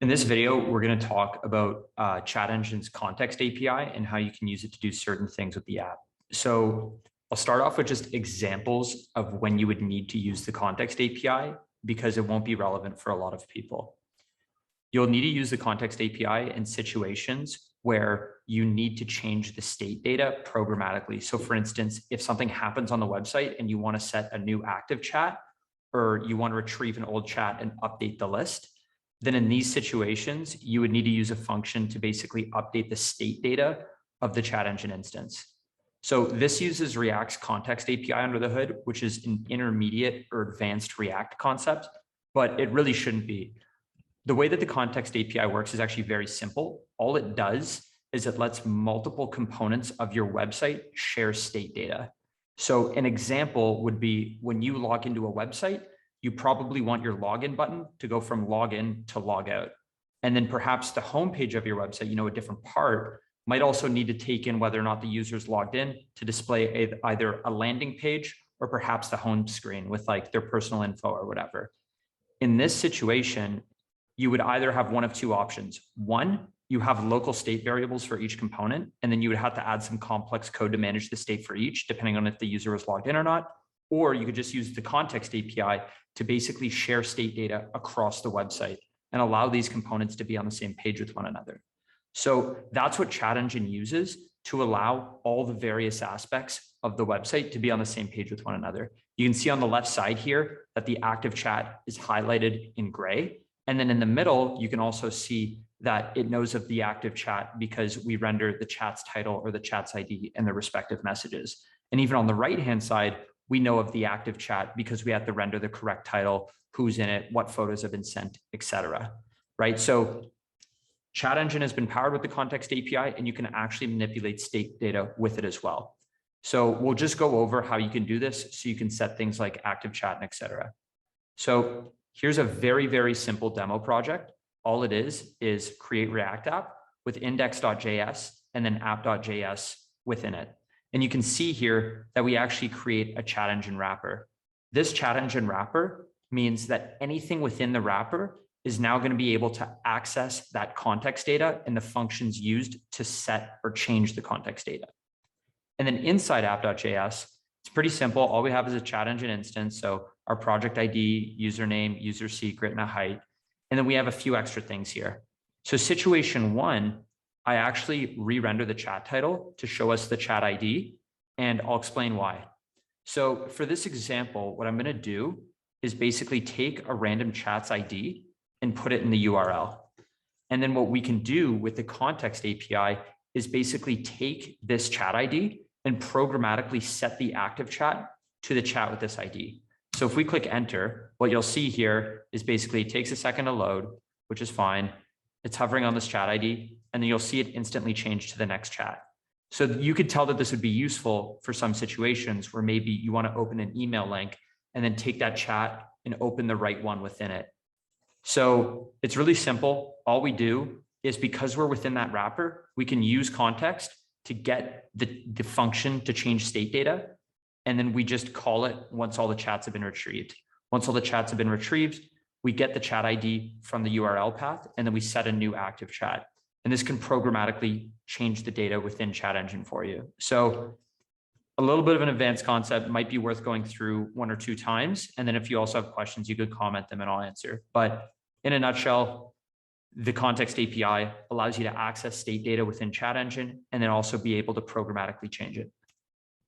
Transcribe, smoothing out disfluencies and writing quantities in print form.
In this video, we're going to talk about Chat Engine's context API and how you can use it to do certain things with the app. So I'll start off with just examples of when you would need to use the context API because it won't be relevant for a lot of people. You'll need to use the context API in situations where you need to change the state data programmatically. So for instance, if something happens on the website and you want to set a new active chat, or you want to retrieve an old chat and update the list, then in these situations, you would need to use a function to basically update the state data of the Chat Engine instance. So this uses React's context API under the hood, which is an intermediate or advanced React concept, but it really shouldn't be. The way that the context API works is actually very simple. All it does is it lets multiple components of your website share state data. So an example would be when you log into a website, you probably want your login button to go from login to log out. And then perhaps the homepage of your website, a different part, might also need to take in whether or not the user's logged in to display either a landing page or perhaps the home screen with like their personal info or whatever. In this situation, you would either have one of two options. One, you have local state variables for each component, and then you would have to add some complex code to manage the state for each, depending on if the user was logged in or not. Or you could just use the context API to basically share state data across the website and allow these components to be on the same page with one another. So that's what Chat Engine uses to allow all the various aspects of the website to be on the same page with one another. You can see on the left side here that the active chat is highlighted in gray. And then in the middle, you can also see that it knows of the active chat because we render the chat's title or the chat's ID and the respective messages. And even on the right-hand side, we know of the active chat because we have to render the correct title, who's in it, what photos have been sent, etc. Right? So Chat Engine has been powered with the context API, and you can actually manipulate state data with it as well. So we'll just go over how you can do this so you can set things like active chat and etc. So here's a very, very simple demo project. All it is create React app with index.js and then app.js within it. And you can see here that we actually create a Chat Engine wrapper. This Chat Engine wrapper means that anything within the wrapper is now going to be able to access that context data and the functions used to set or change the context data. And then inside app.js, it's pretty simple. All we have is a Chat Engine instance. So our project ID, username, user secret, and a height. And then we have a few extra things here. So situation one, I actually re-render the chat title to show us the chat ID, and I'll explain why. So for this example, what I'm going to do is basically take a random chat's ID and put it in the URL. And then what we can do with the context API is basically take this chat ID and programmatically set the active chat to the chat with this ID. So if we click enter, what you'll see here is basically it takes a second to load, which is fine. It's hovering on this chat ID, and then you'll see it instantly change to the next chat. So you could tell that this would be useful for some situations where maybe you want to open an email link and then take that chat and open the right one within it. So it's really simple. All we do is because we're within that wrapper, we can use context to get the function to change state data. And then we just call it once all the chats have been retrieved. Once all the chats have been retrieved, we get the chat ID from the URL path, and then we set a new active chat. And this can programmatically change the data within Chat Engine for you. So a little bit of an advanced concept, might be worth going through one or two times. And then if you also have questions, you could comment them and I'll answer. But in a nutshell, the context API allows you to access state data within Chat Engine and then also be able to programmatically change it.